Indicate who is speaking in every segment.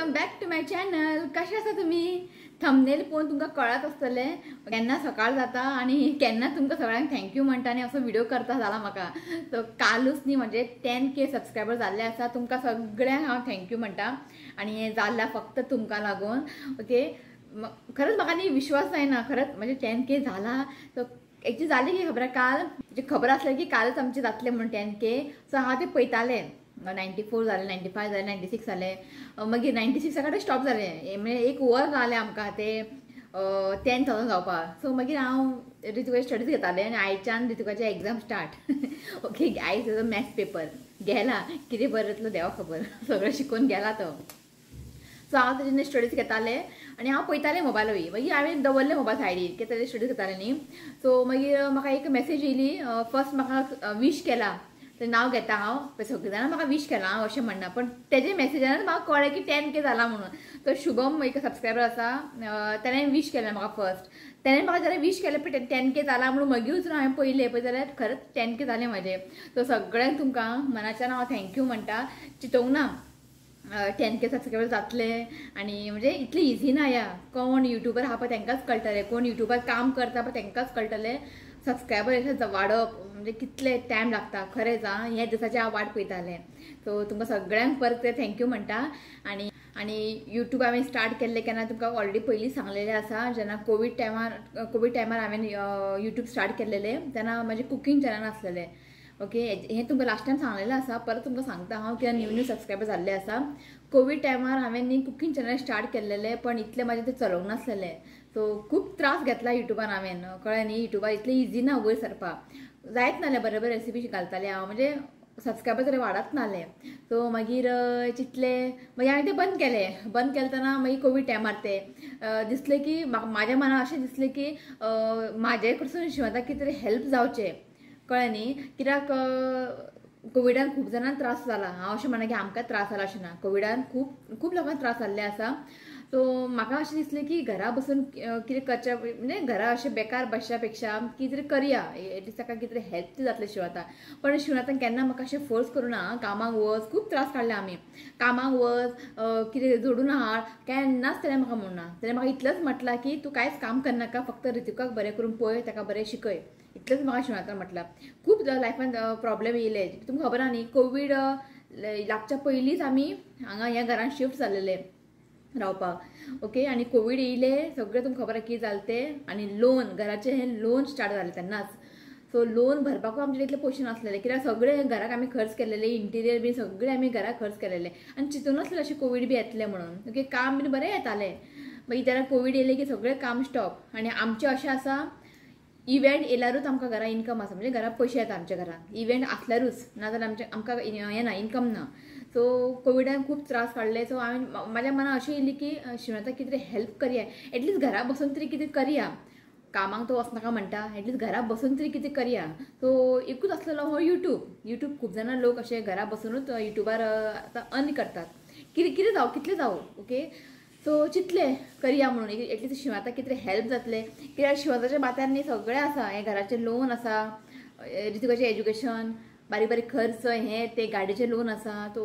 Speaker 1: Welcome back to my channel. कशें आसा तुमी? थंबनेल पळोवन तुमकां कळत आसतलें केन्ना सकाळ जाता आनी केन्ना तुमकां सगळ्यांक थँक्यू म्हणटा आनी असो व्हिडिओ करता जाला म्हाका. सो कालूच न्ही म्हणजे 10K सबस्क्रायबर जाल्ले आसा. तुमकां सगळ्यांक हांव थँक्यू म्हणटा आनी हें जाल्लें फक्त तुमकां लागून. ओके, खरंच म्हाका न्ही विश्वास जायना खरंच म्हणजे 10K जाला. सो एक्चुअली जालें की खबर काल म्हणजे खबर आसलें की कालच आमचें जातलें म्हणून 10K. सो हांव तें पळयतालें. 94 जालें, 95 जालें, 96 जालें, मागीर 96 कडेन स्टॉप जालें. म्हणजे एक वर जालें आमकां तें 10,000 जावपाक. सो मागीर हांव रितुकाचे स्टडीज घेतालें आनी आयच्यान रितुकाचे एग्जाम स्टार्ट. ओके, आयज मॅथ्स पेपर गेला, कितें बरयतलो देवा खबर. सगळें शिकून गेला तो. सो हांव तेजे स्टडीज घेतालें आनी हांव पळयतालें मोबायलूय. मागीर हांवें दवरलें मोबायल सायडीर की तेजे स्टडीज घेतालें न्ही. सो मागीर म्हाका एक मेसेज येयली. फर्स्ट म्हाका विश केला, तें नांव घेता हांव. सगळीं जाणां म्हाका विश केलां, हांव अशें म्हणना, पण तेजे मेसेजान म्हाका कळ्ळें की 10K जाला म्हणून. तो शुभम एक सबस्क्रायबर आसा, ताणें विश केलें म्हाका फर्स्ट. ताणें म्हाका जाल्यार विश केलें पण 10K जाला म्हणून. मागीर वचून हांवें पळयलें पळय जाल्यार खरंच 10K जालें म्हाजें. सो सगळ्यांक तुमकां मनाच्यान हांव थँक्यू म्हणटा. चिंतूंक ना 10K सबस्क्रायबर जातले आनी म्हणजे इतलें इझी ना. या कोण युट्यूबर आहा पळय तांकांच कळटलें, कोण युट्यूबार काम करता पळय तांकांच कळटलें सबस्क्रायबर अशें वाडप म्हणजे कितले टायम लागता. खरेंच हे दिसाची हांव वाट पळयतालें. सो तुमकां सगळ्यांक परत थँक्यू म्हणटा. आनी यूट्यूब हांवें स्टार्ट केल्लें केन्ना तुमकां ऑलरेडी पयलीं सांगलेलें आसा. जेन्ना कोवीड टायमार हांवें यूट्यूब स्टार्ट केल्लेलें तेन्ना म्हाजें कुकींग चॅनल आसलेलें. ओके, हें तुमकां लास्ट टायम सांगलेलें आसा, परत तुमकां सांगता हांव कित्याक न्यू सबस्क्रायबर जाल्ले आसा. कोवीड टायमार हांवें न्ही कुकींग चॅनल स्टार्ट केल्लेलें, पण इतलें म्हाजें तें चलोवंक नासलेलें. सो खूब त्रास घेतला युट्यूबान हांवें. कळ्ळें न्ही, युट्यूबार इतलें इझी ना वयर सरपाक. जायत नासलें बरें बरें रेसिपी घालतालें हांव, म्हणजे सबस्क्रायबर तरी वाडत नासलें. सो मागीर चिंतलें, मागीर हांवें तें बंद केलें. बंद केलतना मागीर कोवीड टायमार तें दिसलें की म्हाज्या मनान अशें दिसलें की म्हाजे कडसून शिवताक कितें तरी हेल्प जावचें. कळ्ळें न्ही, कित्याक कोविडान खूब जाणांक त्रास जाला. हांव अशें म्हणना की आमकां त्रास जाला अशें ना, कोविडान खूब लोकांक त्रास जाल्ले आसा. सो म्हाका अशें दिसलें की घरा बसून कितें करचें, म्हणजे घरा अशें बेकार बसच्या पेक्षा कितें तरी करया, एटलिस्ट ताका कितें तरी हेल्प ती जातलें शिवताक. पण शिवताक केन्ना म्हाका अशें फोर्स करूं ना. कामाक वच, खूब त्रास काडले आमी. कामाक वच, कितें जोडून हाड, केन्नाच तेणें म्हाका म्हणना. तेणें म्हाका इतलेंच म्हटलां की तूं कांयच काम करनाका, फक्त रितुकाक बरें करून पळय, ताका बरें शिकय. इतलेंच म्हाका शिवताक म्हटलां. खूब लायफान प्रॉब्लेम येयले. तुमकां खबर आहा न्ही, कोवीड लागच्या पयलींच आमी हांगा ह्या घरान शिफ्ट जाल्लेले रावपाक. ओके, आनी कोवीड येयले, सगळें तुमकां खबर आहा कितें जालें तें. आनी लोन, घराचें हें लोन स्टार्ट जालें तेन्नाच. सो लोन भरपाकूय आमचे इतले पयशे नासलेले, कित्याक सगळें घराक आमी खर्च केलेले, इंटिरियर बी सगळें आमी घराक खर्च केलेले. आनी चिंतूंक नासलें अशें कोवीड बी येतलें म्हणून. ओके, काम बी बरें येतालें. मागीर तेन्ना कोवीड येयलें की सगळें काम स्टॉप. आनी आमचें अशें आसा, इव्हेंट येयल्यारूच आमकां घरा इन्कम आसा, म्हणजे घरा पयशे येता आमच्या घरान. इव्हेंट आसल्यारूच, नाजाल्यार आमकां हें ना, इन्कम ना. सो कोविडान खूब त्रास काडले. सो हांवें म्हाज्या मनान अशें येयली की शिवताक कितें तरी हेल्प करया, एटलिस्ट घरा बसून तरी कितें करया. कामाक तो वचनाका म्हणटा, एटलिस्ट घरा बसून तरी कितें करया. सो एकूच आसलेलो हो यूट्यूब. खूब जाणां लोक अशे घरा बसूनूच यूट्यूबार आतां अर्न करतात. कितें जावं, कितलें जावं. ओके, सो चिंतलें करया म्हणून, एटलिस्ट शिवताक कितें तरी हेल्प जातलें. कित्याक शिवताच्या माथ्यार न्ही सगळें आसा. हें घराचें लोन आसा, रितुकाचें एज्युकेशन, बारीक बारीक खर्च, हें तें गाडयेचें लोन आसा. तो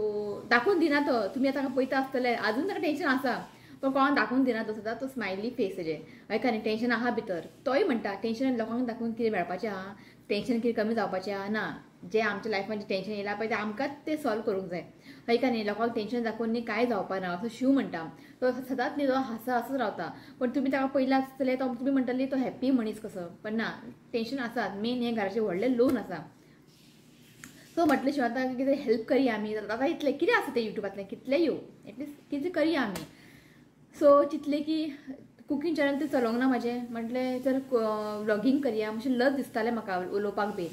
Speaker 1: दाखोवन दिना तो. तुमी आतां पळयता आसतले, आजून ताका टेन्शन आसा, पण कोणाक दाखोवन दिना तो. सदांच तो स्मायली फेस तेजें. हय न्ही, टेन्शन आहा भितर. तोय म्हणटा टेन्शन लोकांक दाखोवन कितें मेळपाचें आहा, टेन्शन कितें कमी जावपाचें आहा ना. जें आमच्या लायफान जें टेन्शन येयलां पळय तें आमकांच तें सॉल्व करूंक जाय. हय न्ही, लोकांक टेन्शन दाखोवन न्ही कांय जावपा ना. असो शिव म्हणटा तो. सदांच न्ही तो हांसत रावता. पण तुमी ताका पयला आसतले तो तुमी म्हणटली तो हॅप्पी मनीस कसो, पण ना, टेन्शन आसात. मेन हें घराचें व्हडलें लोन आसा. सो म्हटलें शिवताक कितें हेल्प करया आमी. आतां इतलें कितें आसा तें युट्यूबांतलें, कितलें येवं, एटलिस्ट कितें करया आमी. सो चिंतलें की कुकींग चॅनल तें चलोवंक ना म्हाजें. म्हटलें तर व्लॉगिंग करया. मातशें लज दिसतालें म्हाका उलोवपाक बी.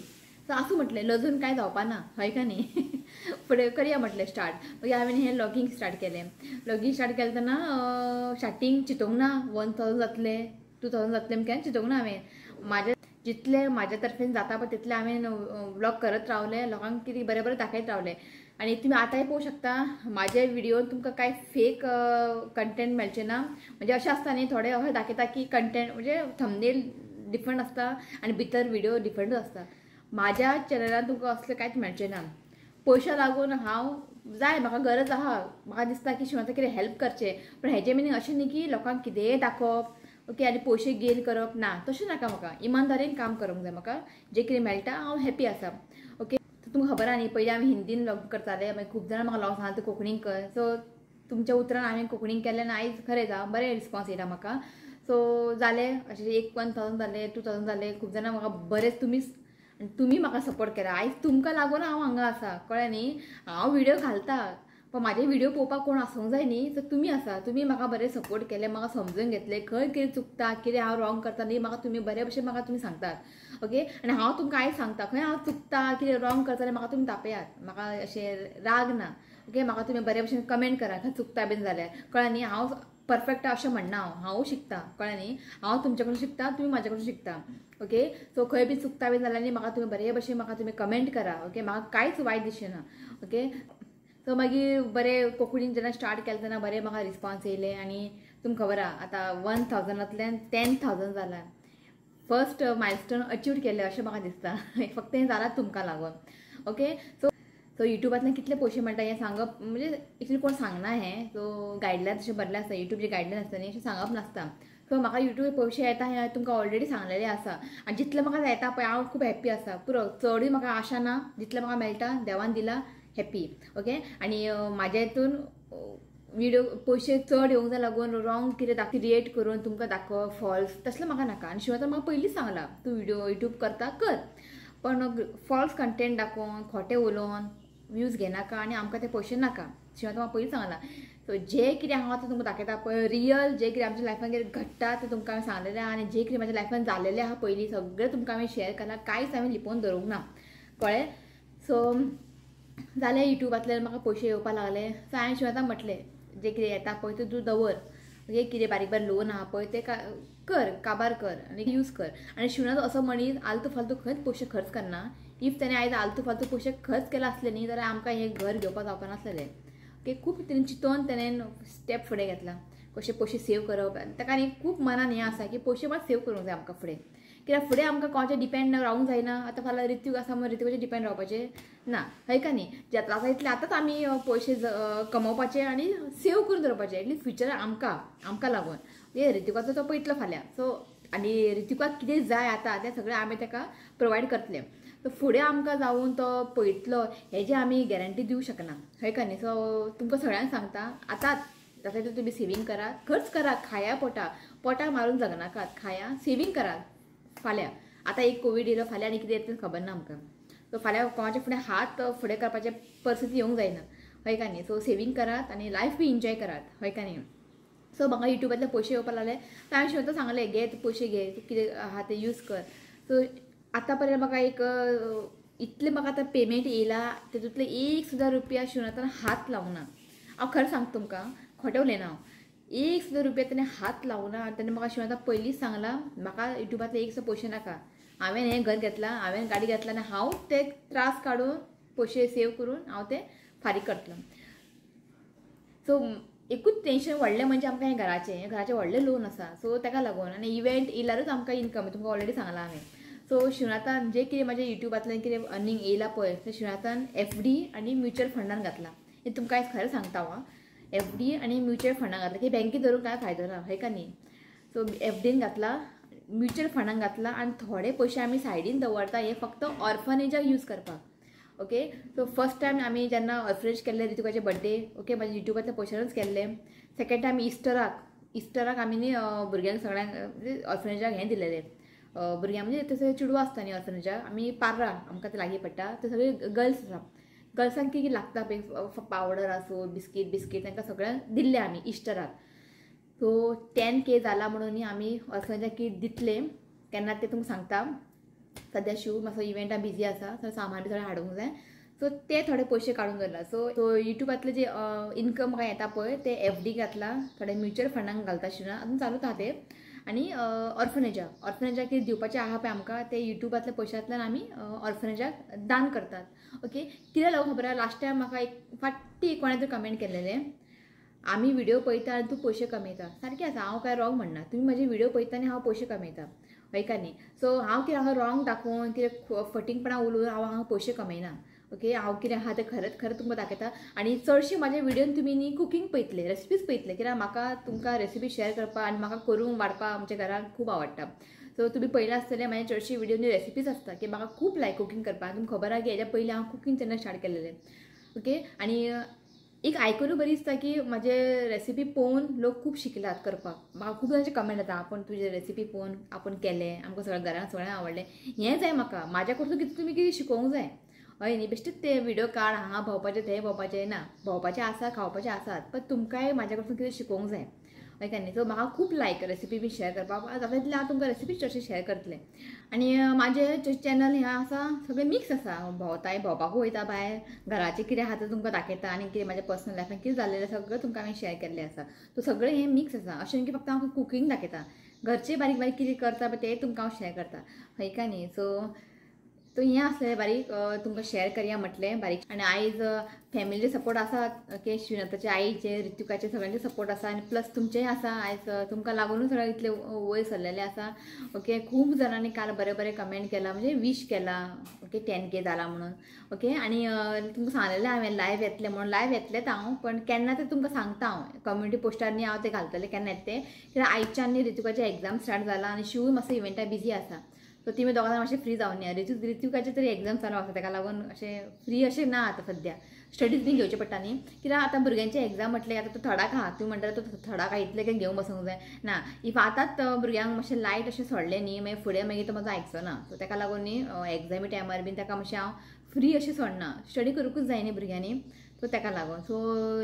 Speaker 1: सो आसूं म्हटलें, लजून कांय जावपा ना, हय का न्ही. फुडें करया म्हटलें स्टार्ट. मागीर हांवें हें व्लॉगिंग स्टार्ट केलें. व्लॉगिंग स्टार्ट केलें तेन्ना स्टार्टींग चिंतूंक ना 1000 जातले, 2000 जातले म्हण चिंतूंक ना हांवें. जितलें म्हाज्या तर्फेन जाता पळय तितलें हांवें व्लॉग करत रावलें, लोकांक कितें बरें बरें दाखयत रावलें. आनी तुमी आतांय पळोवंक शकता म्हाजे व्हिडिओन तुमकां कांय फेक कंटेंट मेळचें ना. म्हणजे अशें आसता न्ही, थोडे अशें दाखयता की कंटेंट म्हणजे थंबनेल डिफरंट आसता आनी भितर व्हिडिओ डिफरंटूच आसता. म्हाज्या चॅनलान तुमकां असलें कांयच मेळचें ना. पयशे लागून हांव जाय म्हाका गरज आहा, म्हाका दिसता की शिवणाचें कितें हेल्प करचें, पण हेजें मिनींग अशें न्ही की लोकांक कितेंय दाखोवप ओके आनी पयशे गेन करप ना, तशें नाका म्हाका. इमानदारीन काम करप जाय म्हाका. जें कितें मेळटा हांव हॅपी आसा ओके. तुमकां खबर आहा न्ही पयलीं आमी हिंदीन लॉग करताले, मागीर खूब जाणां म्हाका लॉग सांगता तूं कोंकणीन कर. सो तुमच्या उतरान हांवें कोंकणीन केलें आनी आयज खरेंच बरें रिस्पॉन्स येयला म्हाका. सो जालें अशें 1000 जालें 2000 जालें. खूब जाणां म्हाका बरेंच तुमी म्हाका सपोर्ट केला. आयज तुमकां लागून हांव हांगा आसा कळ्ळें न्ही. हांव व्हिडिओ घालता पण म्हाजे व्हिडिओ पळोवपाक कोण आसूंक जाय न्ही. सो तुमी आसा, तुमी म्हाका बरें सपोर्ट केलें, म्हाका समजून घेतलें खंय कितें चुकता, कितें हांव रॉंग करता न्ही म्हाका तुमी बरे भशेन म्हाका तुमी सांगतात ओके. आनी हांव तुमकां आयज सांगता खंय हांव चुकता कितें रॉंग करता जाल्यार म्हाका तुमी तापयात, म्हाका अशें राग ना ओके. म्हाका तुमी बरे भशेन कमेंट करा खंय चुकता बीन जाल्यार कळ्ळें न्ही. हांव परफेक्ट अशें म्हणना, हांव शिकता कळ्ळें न्ही. हांव तुमचे कडून शिकता, तुमी म्हाजे कडून शिकता ओके. सो खंय बी चुकता बीन जाल्यार न्ही म्हाका तुमी बरे भशेन म्हाका तुमी कमेंट करा ओके. म्हाका कांयच वायट दिसना ओके. सो मागीर बरें कोंकणीन जेन्ना स्टार्ट केलें तेन्ना बरें म्हाका रिस्पॉन्स येयले आनी तुमकां खबर आहा आतां 1000तल्यान 10,000 जाला. फर्स्ट मायलस्टोन अचीव केलें अशें म्हाका दिसता. फक्त हें जालां तुमकां लागून ओके. सो युट्यूबांतल्यान कितले पयशे मेळटा हें सांगप म्हणजे एक्चुली कोण सांगना हें. सो गायडलायन्स अशें भरलें आसता, युट्यूब जी गायडलायन आसता न्ही अशें सांगप नासता. सो म्हाका युट्यूब पयशे येता हें हांवें तुमकां ऑलरेडी सांगलेलें आसा आनी जितले म्हाका येता पळय हांव खूब हॅप्पी आसा. पुरो चडूय म्हाका आशा ना, जितलें म्हाका मेळटा देवान दिला हॅप्पी ओके. आनी म्हाज्या हितून व्हिडिओ पयशे चड येवंक जाय लागून रॉंग कितें क्रिएट करून तुमकां दाखोवप फॉल्स तसलें म्हाका नाका. आनी शिवाय म्हाका पयलींच सांगलां तूं व्हिडिओ युट्यूब करता कर पण फॉल्स कंटेंट दाखोवन खोटें उलोवन व्यूज घेनाका आनी आमकां ते पयशे नाका. शिवाय म्हाका पयलीं सांगलां. सो जें कितें हांव आतां तुमकां दाखयता पळय रियल जें कितें आमच्या लायफान कितें घडटा तें तुमकां हांवें सांगलेलें आहा. आनी जें कितें म्हाज्या लायफान जाल्लेलें आहा पयलीं सगळें तुमकां हांवें शेअर केलां, कांयच हांवें लिपोवन दवरूंक ना कळ्ळें. सो जालें युट्यूबांतल्यान म्हाका पयशे येवपा लागले. सो हांवें शिवाय म्हटलें जें कितें येता पळय तें तूं दवर ओके. कितें बारीक बारीक लोन आहा पळय तें कर, काबार कर आनी यूज कर. आनी शिवनाचो असो मनीस आलतू फालतू खंयच पयशे खर्च करना. इफ तेणें आयज आलतू फालतू पयशे खर्च केला आसले न्ही जाल्यार आमकां हें घर घेवपाक जावपा नासलेलें ओके. खूब तेणें चिंतोन तेणें स्टेप फुडें घेतला कशें पयशे सेव करप. ताका न्ही खूब मनान हें आसा की पयशे मात सेव करूंक जाय आमकां फुडें, कित्याक फुडें आमकां कोणाचेर डिपेंड रावूंक जायना. आतां फाल्यां ऋतूक आसा म्हण ऋतूकाचेर डिपेंड रावपाचें ना हय का न्ही. जें आतां इतलें आतांच आमी पयशे कमोवपाचे आनी सेव करून दवरपाचे एटलीस्ट फ्युचर आमकां लागून. हे ऋतुकाचो तो पळयतलो फाल्यां. सो आनी ऋतुकाक कितें जाय आतां तें सगळें आमी ताका प्रोवायड करतले. सो फुडें आमकां जावन तो पळयतलो हेजी आमी गॅरंटी दिवंक शकना हय का न्ही. सो तुमकां सगळ्यांक सांगता आतांच जाता तितलें तुमी सेवींग करात, खर्च करात, खाया पोटाक मारून जगनाकात, खाया सेवींग करात. फाल्यां आतां एक कोवीड येयलो, फाल्यां आनी कितें येता तें खबर ना आमकां. सो फाल्यां कोणाचे फुडें हात फुडें करपाचे परिस्थिती येवंक जायना हय का न्ही. सो सेवींग करात आनी लायफ बी एन्जॉय करात हय का न्ही. सो म्हाका युट्यूबांतले पयशे येवपा लागले तर हांवें शिवता सांगलें घे तूं पयशे घे, तूं कितें आहा तें यूज कर. सो आतां पर्यंत म्हाका एक इतलें म्हाका आतां पेमेंट येयला तेतूंतले ₹1 शिवनाथान हात लावंक ना. हांव खरें सांगता तुमकां, खोटें उलयना हांव. ₹1 ताणें हात लावंक ना. ताणें म्हाका शिवनाथान पयलींच सांगलां म्हाका युट्यूबांतले एक सुद्दां पयशे नाका. हांवें हें घर घेतलां, हांवें गाडी घेतला आनी हांव ते त्रास काडून पयशे सेव करून हांव ते फारीक करतलो. सो एकूच टेंशन व्हडलें म्हणजे आमकां हें घराचें व्हडलें लोन आसा. सो ताका लागून आनी इव्हेंट येयल्यारूच आमकां इनकम तुमकां ऑलरेडी सांगलां हांवें. सो शिवनाथान जें कितें म्हाज्या युट्यूबांतल्यान कितें अर्निंग येयला पळय तें शिवनाथान FD आनी म्युच्युअल फंडान घातलां. हें तुमकां आयज खरें सांगता हांव. FD आनी म्युच्युअल फंडान घातला की बँकेत धरून कांय फायदो ना हय का न्ही. सो FDन घातला, म्युच्युअल फंडान घातला आनी थोडे पयशे आमी सायडीन दवरता हे फक्त ऑर्फनेजाक यूज करपाक ओके. सो फर्स्ट टायम आमी जेन्ना ऑर्फनेज केल्ले ऋतुकाचे बर्थडे ओके म्हाज्या युट्यूबांतल्या पयशानूच केल्ले. सेकंड टायम इस्टराक आमी न्ही भुरग्यांक सगळ्यांक म्हणजे ऑर्फनेजाक हें दिलेलें भुरग्यांक म्हणजे तशें चेडवां आसता न्ही ऑर्फनेजाक आमी पार्रा आमकां ते लागीं पडटा ते सगळे गर्ल्स आसा. गर्ल्सांक कितें लागता पळय पावडर आसूं बिस्कीट तांकां सगळ्यांक दिल्लें आमी इस्टराक. सो 10K जाला म्हणून न्ही आमी ऑर्फनेजाक किट दितले केन्ना ते तुमकां सांगता. सद्या शिव मातसो इव्हेंटान बिजी आसा सो सामान बी सगळें हाडूंक जाय. सो ते थोडे पयशे काडून दवरला. सो युट्यूबांतले जे इनकम म्हाका येता पळय ते FD घातला, थोडे म्युच्युअल फंडाक घालता शिवना अजून चालूच आहा ते. आनी ऑर्फनेजाक कितें दिवपाचें आहा पळय आमकां ते युट्यूबांतल्या पयशांतल्यान आमी ऑर्फनेजाक दान करतात ओके. कितें लागून खबर आहा लास्ट टायम म्हाका एक फाटी कोणें तरी कमेंट केल्लेलें आमी व्हिडिओ पळयता आनी तूं पयशे कमयता. सारकें आसा, हांव काय रॉंग म्हणना. तुमी म्हाजे व्हिडिओ पळयता आनी हांव पयशे कमयता हय का न्ही. सो हांव कितें हांगा रॉंग दाखोवन कितें फटींगपणां उलोवन हांव पयशे कमयना ओके हांव कितें आहा तें खरें तुमकां दाखयता आनी चडशे म्हाजे व्हिडियोन तुमी न्ही कुकींग पळयतले रेसिपीज पळयतले कित्याक म्हाका तुमकां रेसिपी शेअर करपाक आनी म्हाका करून वाडपाक आमच्या घरान खूब आवडटा सो तुम्ही पळयलें आसतलें म्हाजे चडशी व्हिडियोनी रेसिपीज आसता की म्हाका खूब लायक कुकींग करपाक तुमकां खबर आहा की हेज्या पयलीं हांव कुकींग चॅनल स्टार्ट केल्लेलें ओके आनी एक आयकून बरी दिसता की म्हाजे रेसिपी पळोवन लोक खूब शिकतात करपाक म्हाका खूब जाणांचे कमेंट येता आपूण तुजे रेसिपी पळोवन आपूण केलें आमकां सगळ्या घरान सगळ्यांक आवडलें हें जाय म्हाका म्हाज्या कडसून कितें तुमी कितें शिकोवंक जाय हय न्ही बेश्टेच ते व्हिडिओ काड हांगा भोंवपाचें थंय भोंवपाचें ना भोंवपाचें आसा खावपाचें आसात पण तुमकांय म्हाज्या कडसून कितें शिकोवंक जाय हय काय न्ही सो म्हाका खूब लायक रेसिपी बी शेअर करपाक जाता तितलें हांव तुमकां रेसिपी चडशें शेअर करतलें आनी म्हाजें चॅनल हें आसा सगळें मिक्स आसा भोंवपाकूय वयता भायर घराचें कितें आहा तें तुमकां दाखयता आनी कितें म्हाज्या पर्सनल लायफान कितें जाल्लें सगळें तुमकां हांवें शेअर केल्लें आसा सो सगळें हें मिक्स आसा अशें न्ही की फक्त हांव कुकींग दाखयता घरचें बारीक बारीक कितें करता पळय तें तुमकां हांव शेअर करता हय काय न्ही सो हें आसलें बारीक तुमकां शेअर करया म्हटलें बारीक आनी आयज फॅमिली सपोर्ट आसा ओके श्रीनाथाचे आईचे रितुकाचे सगळ्यांचे सपोर्ट आसा आनी प्लस तुमचेय आसा आयज तुमकां लागूनच सगळें इतलें वयर सरलेलें आसा ओके खूब जाणांनी काल बरें बरें कमेंट केला म्हणजे विश केला ओके 10K जाला म्हणून ओके आनी तुमकां सांगलेलें हांवें लायव्ह येतलें म्हणून लायव्ह येतलेंच हांव पण केन्ना तें तुमकां सांगता हांव कम्युनिटी पोस्टारनी हांव तें घालतलें केन्ना येता तें कित्याक आयच्या आनी रितुकाचे एग्जाम स्टार्ट जाला आनी शिवूय मातसो इव्हेंटा बिजी आसा सो ती दोगां जाण मातशें फ्री जावन रितुकाचे तरी एग्जाम चालू आसा ताका लागून अशें फ्री अशें ना आतां सद्या स्टडीज बी घेवचे पडटा न्ही कित्याक आतां भुरग्यांचे एग्जाम म्हटलें आतां तो थोडाक आहा तूं म्हणटा तो थोडाक इतलें काय घेवन बसूंक जाय ना इफ आतांच भुरग्यांक मातशें लायट अशें सोडलें न्ही मागीर फुडें मागीर तो म्हाजो आयकचो ना सो ताका लागून न्ही एग्जामी टायमार बीन ताका मातशें हांव फ्री अशें सोडना स्टडी करूंकूच जाय न्ही भुरग्यांनी सो ताका लागून सो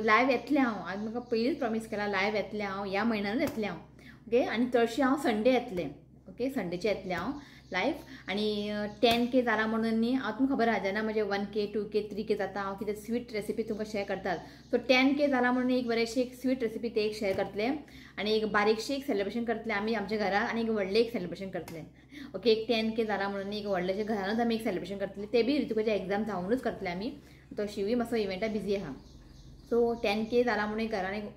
Speaker 1: लायव्ह येतलें हांव आज म्हाका पयलींच प्रॉमीस केला लायव्ह येतलें हांव ह्या म्हयन्यानूच येतलें हांव ओके आनी चडशें हांव संडे येतलें ओके संडेचे येतलें हांव लायव्ह आनी 10K जाला म्हणून न्ही हांव तुमकां खबर आहा जेन्ना म्हणजे 1K 2K 3K जाता हांव कितें स्वीट रेसिपी तुमकां शेअर करतात सो 10K जाला म्हणून एक बरेंशें एक स्वीट रेसिपी ते एक शेअर करतलें आनी एक बारीकशें एक सेलिब्रेशन करतलें आमी आमच्या घरान आनी एक व्हडलें एक सेलिब्रेशन करतलें ओके एक 10K जाला म्हणून एक व्हडलेशें घरानूच आमी एक सेलिब्रेशन करतलें ते बी रितुकाचे एग्जाम जावनूच करतलें आमी तो शिवूय मातसो इव्हेंटा बिजी आहा सो 10K जाला म्हणून घरान एक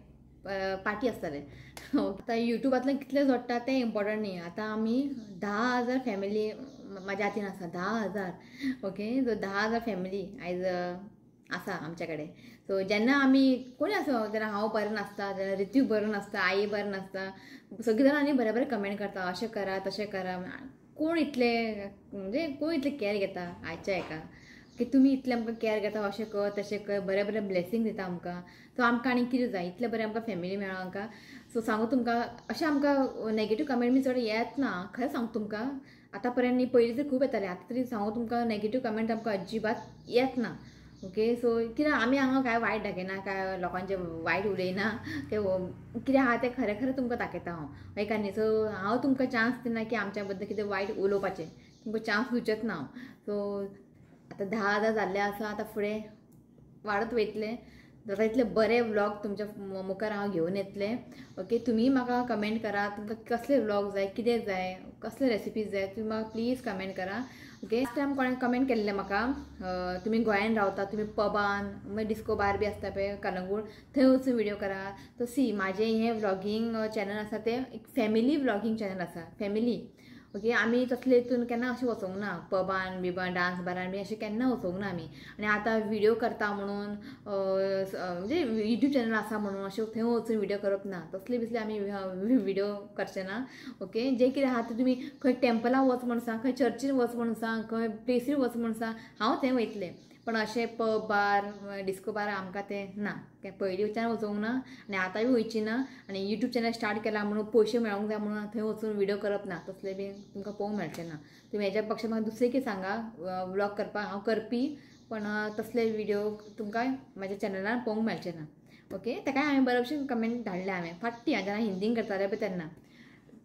Speaker 1: पार्टी आसतलें आतां युट्यूबांतल्यान कितलें जोडटा तें इम्पॉर्टंट न्ही आतां आमी 10,000 फॅमिली म्हाज्या हातीन आसा 10,000 ओके सो 10,000 फॅमिली आयज आसा आमच्या कडेन सो जेन्ना आमी कोणी आसूं जेन्ना हांव बरें नासता जेन्ना रितू बरो नासता आई बरें नासता सगळीं जाणां आनी बरें बरें कमेंट करता अशें करा तशें करा कोण इतलें म्हणजे कोण इतलें कॅर घेता आयच्या हेका की तुमी इतलें आमकां कॅर घेता अशें कर तशें कर बरें बरें ब्लेसींग दिता आमकां सो आमकां आनी कितें जाय इतलें बरें आमकां फॅमिली मेळ्ळा आमकां सो सांगू तुमकां अशें आमकां नेगेटीव कमेंट बी चड येत ना खरें सांगू तुमकां आतां पर्यंत न्ही पयलीं तरी खूब येतालें आतां तरी सांगू तुमकां नेगेटीव कमेंट आमकां अजिबात येत ना ओके सो कित्याक आमी हांगा काय वायट दाखयना काय लोकांचें वायट उलयना कितें आहा तें खरें खरें तुमकां दाखयता हांव एका न्ही सो हांव तुमकां चान्स दिना की आमच्या बद्दल कितें वायट उलोवपाचें तुमकां चान्स दिवचेंच ना हांव सो आतां 10,000 जाल्ले आसा आतां फुडें वाडत वयतलें जाता इतले बरे व्लॉग तुमच्या मुखार हांव घेवन येतलें ओके तुमी म्हाका कमेंट करा तुमकां कसले व्लॉग जाय कितें जाय कसले रेसिपीज जाय तुमी म्हाका प्लीज कमेंट करा ओके लास्ट टायम कोणें कमेंट केल्लें म्हाका तुमी गोंयान रावता तुमी पबान मागीर डिस्को बार बी आसता पळय कलंगूट थंय वचून व्हिडिओ करा तो सी म्हाजें हें व्लॉगींग चॅनल आसा तें एक फॅमिली व्लॉगींग चॅनल आसा फॅमिली ओके आमी तसले हितून केन्ना अशें वचोंक ना पबान बिबान डान्स बारान बी अशें केन्ना वचोंक ना आमी आनी आतां व्हिडिओ करता म्हणून म्हणजे युट्यूब चॅनल आसा म्हणून अशें थंय वचून व्हिडिओ करप ना तसले बिसले आमी व्हिडिओ करचे ना ओके जें कितें आहा तें तुमी खंय टेंपलां वच म्हण सांग खंय चर्चीन वच म्हण सांग खंय प्लेसीर वच म्हण सांग हांव थंय वयतलें पण अशें पब बार डिस्को बार आमकां तें ना पयलींच्यान वचोंक ना आनी आतांय वयची ना आनी युट्यूब चॅनल स्टार्ट केला म्हणून पयशे मेळोंक जाय म्हणून थंय वचून व्हिडिओ करप ना तसले बी तुमकां पळोवंक मेळचें ना तुमी हेज्या पक्षा म्हाका दुसरें कितें सांगा व्लॉग करपाक हांव करपी पण तसले व्हिडिओ तुमकां म्हाज्या चॅनलार पळोवंक मेळचें ना ओके ताका हांवें बरेंशें कमेंट धाडलें हांवें फाटीं जेन्ना हिंदीन करतालें पळय तेन्ना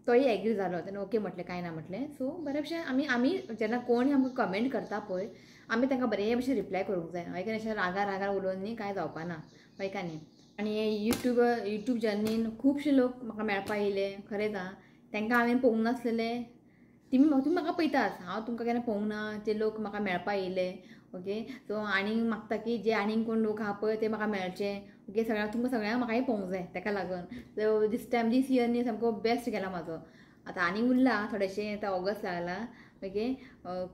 Speaker 1: तोय एग्री जालो तेन्ना ओके म्हटलें कांय ना म्हटलें सो बरेंशें आमी जेन्ना कोण आमकां कमेंट करता पळय आमी तांकां बरें भशेन रिप्लाय करूंक जाय हय अशें रागार उलोवन न्ही कांय जावपा ना हय का न्ही आनी हे युट्यूब जर्नीन खुबशे लोक म्हाका मेळपा येयले खरेंच आं तांकां हांवें पळोवंक नासलेलें तुमी म्हाका पळयतात हांव तुमकां केन्ना पळोवंक ना ते लोक म्हाका मेळपा येयले ओके सो आनीक मागता की जे आनीक कोण लोक आहा पळय ते म्हाका मेळचे ओके तुमकां सगळ्यांक म्हाकाय पळोवंक जाय ताका लागून सो दीस इयर न्ही सामको बेस्ट गेला म्हाजो आतां आनीक उरला थोडेशें आतां ऑगस्ट लागला ओके.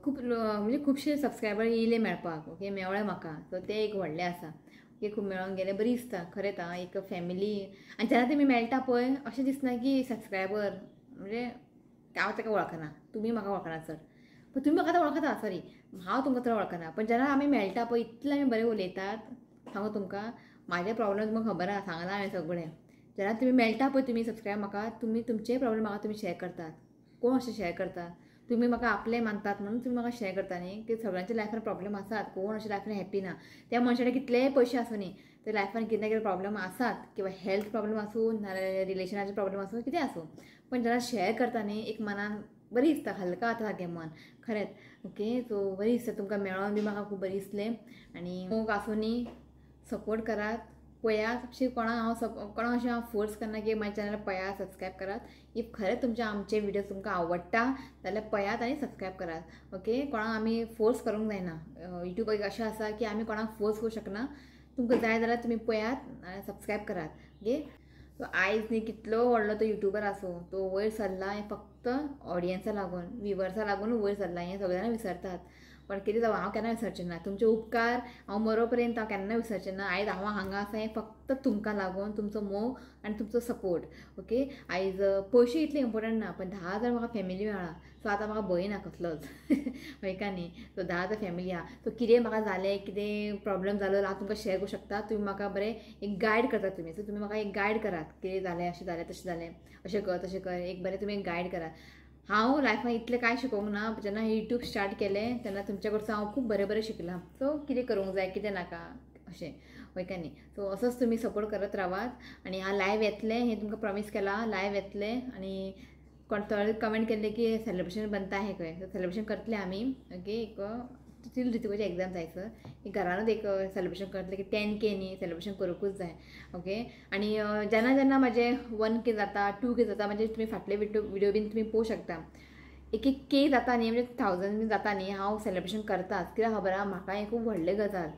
Speaker 1: खूप म्हणजे खुबशे सबस्क्रायबर येयले मेळपाक. ओके, मेवळे म्हाका. सो ते एक व्हडलें आसा. ओके, खूब मेळोन गेले, बरी दिसता खरेंच. एक फॅमिली आनी जेन्ना तुमी मेळटा पळय अशें दिसना की सबस्क्रायबर म्हणजे हांव ताका वळखना, तुमी म्हाका वळखना सर, पण तुमी म्हाका वळखता, सॉरी हांव तुमकां तर वळखना, पण जेन्ना आमी मेळटा पळय इतलें आमी बरें उलयतात. सांगू तुमकां म्हाजे प्रॉब्लेम तुमकां खबर आसा, सांगला हांवें सगळें. जेन्ना तुमी मेळटा पळय तुमी सबस्क्रायब म्हाका, तुमी तुमचेय प्रॉब्लेम म्हाका तुमी शेअर करतात. कोण अशें शेअर करता? तुमी म्हाका आपले मानतात म्हणून तुमी म्हाका शेअर करता न्ही, की सगळ्यांच्या लायफान प्रॉब्लेम आसात, कोण अशें लायफान हॅप्पी ना. त्या मनशाकडे कितलेय पयशे आसूं न्ही, ते लायफान कितें ना कितें प्रॉब्लेम आसात, किंवा हेल्थ प्रॉब्लेम आसूं नाजाल्यार रिलेशनाचे प्रॉब्लेम आसूं, कितें आसूं, पण जेन्ना शेअर करता न्ही एक मनान बरी दिसता, हलका जाता सारकें मन खरेंच. ओके, सो बरी दिसता तुमकां मेळोन बी म्हाका खूब बरी दिसलें. आनी मोग आसूं न्ही, सपोर्ट करात, पळयात. अशी कोणाक अशें हांव फोर्स करना की म्हाजे चॅनल पळयात, सबस्क्रायब करात. इफ खरेंच तुमचे आमचे व्हिडिओ तुमकां आवडटा जाल्यार पळयात आनी सबस्क्रायब करात. ओके, कोणाक आमी फोर्स करूंक जायना. यूट्यूब एक अशें आसा की आमी कोणाक फोर्स करूंक शकना. तुमकां जाय जाल्यार तुमी पळयात आनी सबस्क्रायब करात. ओके, सो आयज न्ही कितलो व्हडलो तो युट्यूबर आसूं, तो वयर सरला हें फक्त ऑडियन्सा लागून, व्हिवर्सा लागून वयर सरला, हें सगळे जाणां विसरतात. पण कितें जावं, हांव केन्ना विसरचें ना तुमचे उपकार. हांव मरो पर्यंत हांव केन्ना विसरचें ना. आयज हांव हांगा आसा हें फक्त तुमकां लागून, तुमचो मोग आनी तुमचो सपोर्ट. ओके, आयज पयशे इतले इम्पॉर्टंट ना, पण 10,000 म्हाका फॅमिली मेळ्ळा. सो आतां म्हाका भंय ना कसलोच. वयका न्ही, सो 10,000 फॅमिली आहा. सो कितें म्हाका जालें, कितें प्रॉब्लेम जालो हांव तुमकां शेअर करूं शकता. तुमी म्हाका बरें एक गायड करतात तुमी. सो तुमी म्हाका एक गायड करात, कितें जालें, अशें जालें, तशें जालें, अशें कर तशें कर, एक बरें तुमी गायड करात. हांव लायफान इतलें कांय शिकोवंक ना. जेन्ना यूट्यूब स्टार्ट केलें तेन्ना तुमच्या कडसून हांव खूब बरें बरें शिकलां. सो कितें करूंक जाय, कितें नाका अशें, वयका न्ही. सो असोच तुमी सपोर्ट करत रावात. आनी हांव लायव्ह येतलें हें तुमकां प्रॉमीस केलां, लायव्ह येतलें. आनी कोण थोडे कमेंट केल्ले की सेलिब्रेशन बनता हें खंय, सो सेलिब्रेशन करतले आमी. ओके, एक स्टील ऋतुकाची एग्जाम जायसर एक घरानूच एक सेलिब्रेशन करतले की 10K न्ही सेलिब्रेशन करूंकूच जाय. ओके, आनी जेन्ना जेन्ना म्हाजे 1K जाता, 2K जाता, म्हणजे तुमी फाटले व्हिडिओ बीन तुमी पळोवंक शकता. एक K जाता न्ही, म्हणजे 1000 बीन जाता न्ही, हांव सेलिब्रेशन करताच. कित्याक खबर आहा म्हाका हें खूब व्हडले गजाल,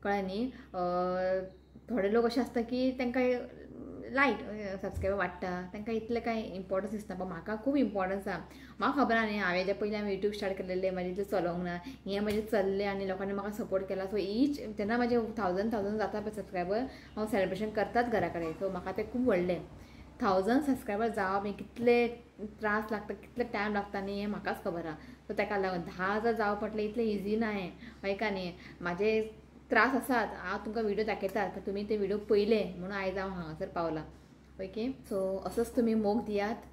Speaker 1: कळ्ळें न्ही. थोडे लोक अशें आसता की तांकां लायट सबस्क्रायबर वाडटा, तांकां इतलें कांय इम्पॉर्टन्स दिसना, पण म्हाका खूब इम्पॉर्टन्स आसा. म्हाका खबर आहा न्ही, हांवें जे पयलीं हांवें यूट्यूब स्टार्ट केलेलें म्हाजें इतलें चलोंक ना, हें म्हाजें चल्लें आनी लोकांनी म्हाका सपोर्ट केला. सो जेन्ना म्हाजे 1000 जाता पळय सबस्क्रायबर, हांव सेलिब्रेशन करताच घरा कडेन. सो म्हाका तें खूब व्हडलें. 1000 सबस्क्रायबर जावप हें कितले त्रास लागता, कितले टायम लागता न्ही, हें म्हाकाच खबर आहा. सो ताका लागून 10,000 जावप म्हटल्यार इतलें इजी ना हें, वयका न्ही. म्हाजे त्रास आसात, हांव तुमकां व्हिडिओ दाखयतात, पण तुमी ते व्हिडिओ पळयले म्हणून आयज हांव हांगासर पावलां. ओके, सो असोच तुमी मोग दियात.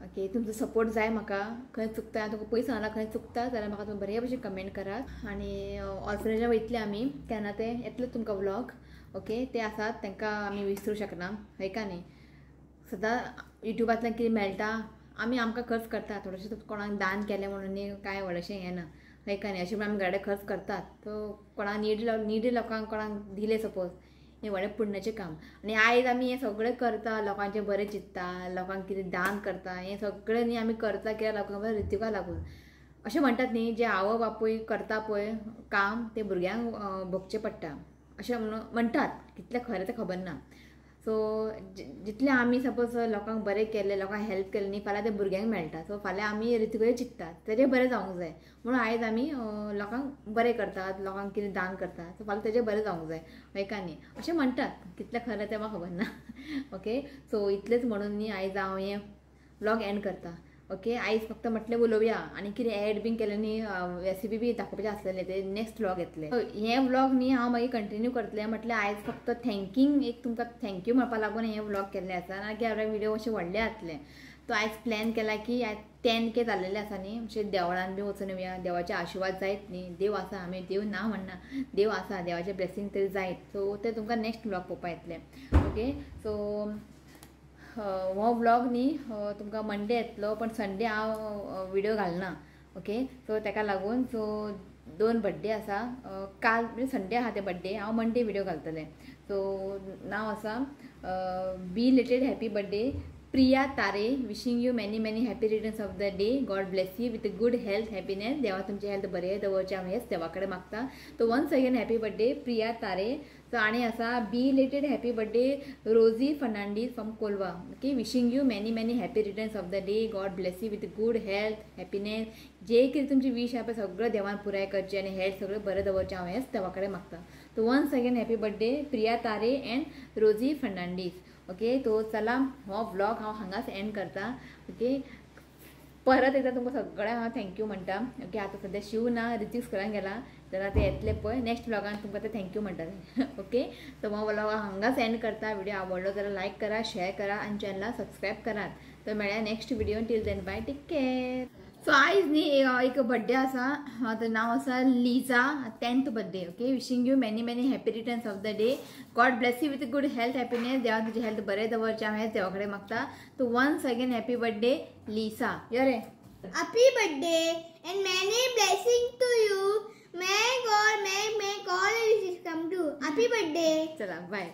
Speaker 1: ओके, तुमचो सपोर्ट जाय म्हाका. खंय चुकता हांव तुमकां पयस सांगलां, खंय चुकता जाल्यार म्हाका तुमी बरे भशेन कमेंट करात. आनी ऑर्फनेजान वयतले आमी तेन्ना ते येतले तुमकां व्लॉग. ओके, ते आसात तांकां आमी विसरूं शकना, वयका न्ही. सदां युट्यूबांतल्यान कितें मेळटा आमी आमकां खर्च करतात. थोडेशें कोणाक दान केलें म्हणून न्ही कांय व्हडलेशें हें ना, वयका न्ही. अशें म्हणून आमी गाडे खर्च करतात. सो कोणाक निडी लोकांक कोणाक दिलें सपोज, हें व्हडें पुण्याचें काम. आनी आयज आमी हें सगळें करता, लोकांचें बरें चिंतता, लोकांक कितें दान करता, हें सगळें न्ही आमी करता कित्याक लागून ऋतुका लागून. अशें म्हणटात न्ही, जे आवय बापूय करता पळय काम ते भुरग्यांक भोगचें पडटा अशें म्हणटात. कितलें खरें तें खबर ना. सो जितलें आमी सपोज लोकांक बरें केलें, लोकांक हेल्प केलें न्ही, फाल्यां तें भुरग्यांक मेळटा. सो फाल्यां आमी ऋतुकाचें चिंततात, तेजें बरें जावंक जाय म्हणून आयज आमी लोकांक बरें करतात, लोकांक कितें दान करतात. सो फाल्यां तेजें बरें जावंक जाय, वयका न्ही. अशें म्हणटात, कितलें खरें तें म्हाका खबर ना. ओके, सो इतलेंच म्हणून न्ही आयज हांव हें व्लॉग एंड करता. ओके, आयज फक्त म्हटलें उलोवया. आनी कितें एड बीन केलें न्ही, रेसिपी बी दाखोवपाचें आसलेलें, ते नेक्स्ट व्लॉग येतले. हें व्लॉग न्ही हांव मागीर कंटिन्यू करतलें. म्हटल्यार आयज फक्त एक तुमकां थँक्यू म्हणपा लागून हें व्लॉग केल्लें आसा, ना की हांवें व्हिडिओ अशें व्हडले जातले. तो आयज प्लॅन केला की आयज 10K जाल्लेलें आसा न्ही, अशें देवळान बी वचून येवया. देवाचे आशिर्वाद जायत न्ही, देव आसा, आमी देव ना म्हणना, देव आसा, देवाचें ब्लेसिंग तरी जायत. सो ते तुमकां नेक्स्ट व्लॉग पळोवपा येतले. ओके, सो हो व्लॉग न्ही तुमकां मंडे येतलो, पण संडे हांव व्हिडिओ घालना. ओके, सो ताका लागून सो 2 बड्डे आसा. काल म्हणजे संडे आहा ते बड्डे, हांव मंडे व्हिडिओ घालतलें. सो नांव आसा बिलेटेड हॅपी बड्डे प्रिया तारे wishing you many many happy returns of the day. God bless you with good health happiness. देवा तुमचे हेल्थ बरे दवरचे हांव हेच देवाकडे मागता. तो once again happy birthday Priya Tare. So आनी आसा belated happy birthday Rosy Fernandes from Colva. Okay, wishing you many many happy returns of the day. God bless you with good health happiness. जे कितें तुमची विश आहा पळय सगळं देवान पुराय करचे आनी हेल्थ सगळं बरें दवरचें हांव हेच देवाकडे मागता. तो once again happy birthday Priya Tare and रोजी फर्नांडीस. ओके, तो चला हो व्लॉग हांव हांगाच एंड करता. ओके, परत एकदा तुमकां सगळ्यांक हांव थँक्यू म्हणटा. ओके, आतां सद्या शिव ना, रितीक स्कुलान गेला जाल्यार ते येतले पळय नेक्स्ट व्लॉगान तुमकां ते थँक्यू म्हणटाले. ओके, तो हो व्लॉग हांगाच एंड करता. व्हिडिओ आवडलो जाल्यार लायक करा, शेअर करा आनी चॅनलाक सबस्क्रायब करात. तर मेळ्या next video. Till then bye, take care. So आयज न्ही एक बर्थडे आसा. ताचें नांव आसा Liza, 10th birthday. Okay, wishing you many many happy returns of the day. God bless you with good health happiness. देवा तुजी हेल्थ बरें दवरचें हांव हेच देवा कडेन मागता. तो once again happy birthday Lisa. यो रे,
Speaker 2: Happy birthday and many blessings to you. May God make all your wishes come true. Happy birthday.
Speaker 1: चला बाय.